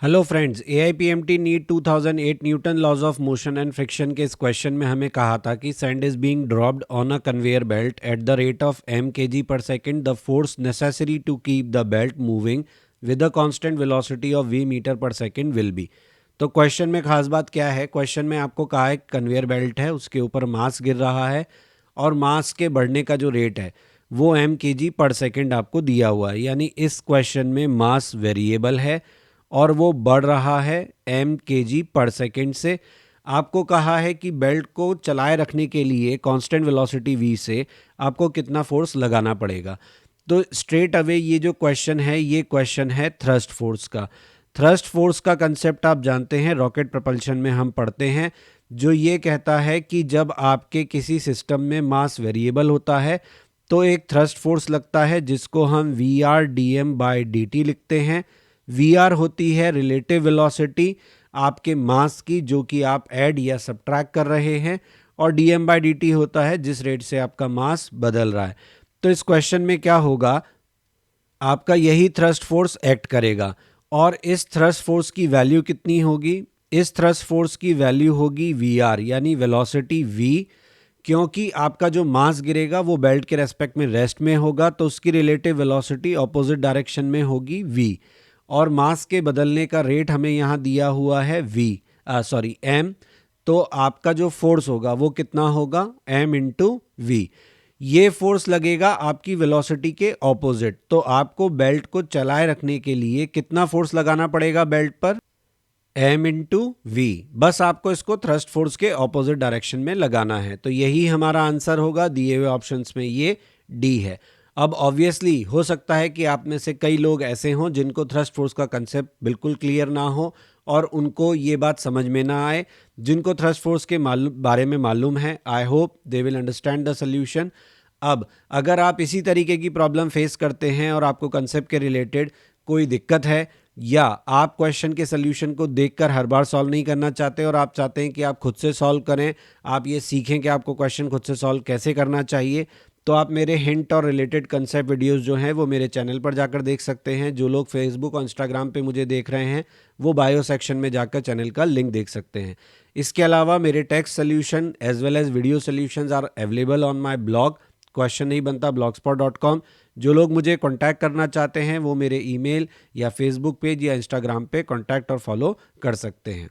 Hello friends, AIPMT NEET 2008 Newton laws of motion and friction के इस question में हमें कहा था कि sand is being dropped on a conveyor belt at the rate of m kg per second. The force necessary to keep the belt moving with a constant velocity of v metre per second will be. तो question में खास बात क्या है? Question में आपको कहा है कन्वेयर बेल्ट है, उसके ऊपर मास गिर रहा है और मास के बढ़ने का जो रेट है वो m kg पर सेकेंड आपको दिया हुआ है। यानी इस क्वेश्चन में मास वेरिएबल है और वो बढ़ रहा है m kg पर सेकेंड से। आपको कहा है कि बेल्ट को चलाए रखने के लिए कांस्टेंट वेलोसिटी v से आपको कितना फोर्स लगाना पड़ेगा। तो स्ट्रेट अवे ये जो क्वेश्चन है ये क्वेश्चन है थ्रस्ट फोर्स का। थ्रस्ट फोर्स का कंसेप्ट आप जानते हैं, रॉकेट प्रपल्शन में हम पढ़ते हैं, जो ये कहता है कि जब आपके किसी सिस्टम में मास वेरिएबल होता है तो एक थ्रस्ट फोर्स लगता है जिसको हम v r d m by d t लिखते हैं। वी आर होती है रिलेटिव वेलोसिटी आपके मास की जो कि आप ऐड या सब्ट्रैक्ट कर रहे हैं, और d m by d t होता है जिस रेट से आपका मास बदल रहा है। तो इस क्वेश्चन में क्या होगा, आपका यही थ्रस्ट फोर्स एक्ट करेगा और इस थ्रस्ट फोर्स की वैल्यू कितनी होगी? इस थ्रस्ट फोर्स की वैल्यू होगी वी आर यानी वेलोसिटी वी। क्योंकि आपका जो मास गिरेगा वो बेल्ट के रेस्पेक्ट में रेस्ट में होगा तो उसकी रिलेटिव वेलोसिटी ऑपोजिट डायरेक्शन में होगी v। और मास के बदलने का रेट हमें यहाँ दिया हुआ है m। तो आपका जो फोर्स होगा वो कितना होगा? m into v. ये फोर्स लगेगा आपकी वेलोसिटी के ऑपोजिट। तो आपको बेल्ट को चलाए रखने के लिए कितना फोर्स लगाना पड़ेगा बेल्ट पर? m into v. बस आपको इसको थ्रस्ट फोर्स के ऑपोजिट डायरेक्शन में लगाना है। तो यही हमारा आंसर होगा, दिए हुए ऑप्शंस में ये डी है। अब ऑब्वियसली हो सकता है कि आप में से कई लोग ऐसे हों जिनको थ्रस्ट फोर्स का कंसेप्ट बिल्कुल क्लियर ना हो और उनको ये बात समझ में ना आए। जिनको थ्रस्ट फोर्स के बारे में मालूम है, I hope they will understand the solution. अब अगर आप इसी तरीके की प्रॉब्लम फेस करते हैं और आपको कंसेप्ट के रिलेटेड कोई दिक्कत है, या आप क्वेश्चन के सोल्यूशन को देखकर हर बार सॉल्व नहीं करना चाहते और आप चाहते हैं कि आप खुद से सॉल्व करें, आप ये सीखें कि आपको क्वेश्चन खुद से सॉल्व कैसे करना चाहिए, तो आप मेरे हिंट और रिलेटेड कंसेप्ट वीडियोस जो हैं वो मेरे चैनल पर जाकर देख सकते हैं। जो लोग फेसबुक और इंस्टाग्राम पे मुझे देख रहे हैं वो बायो सेक्शन में जाकर चैनल का लिंक देख सकते हैं। इसके अलावा मेरे text solution as well as video solutions are available on my blog question नहीं बनता blogspot.com। जो लोग मुझे कांटेक्ट करना चाहते हैं वो मेरे ईमेल या फेसबुक पेज या इंस्टाग्राम पे कांटेक्ट और फॉलो कर सकते हैं।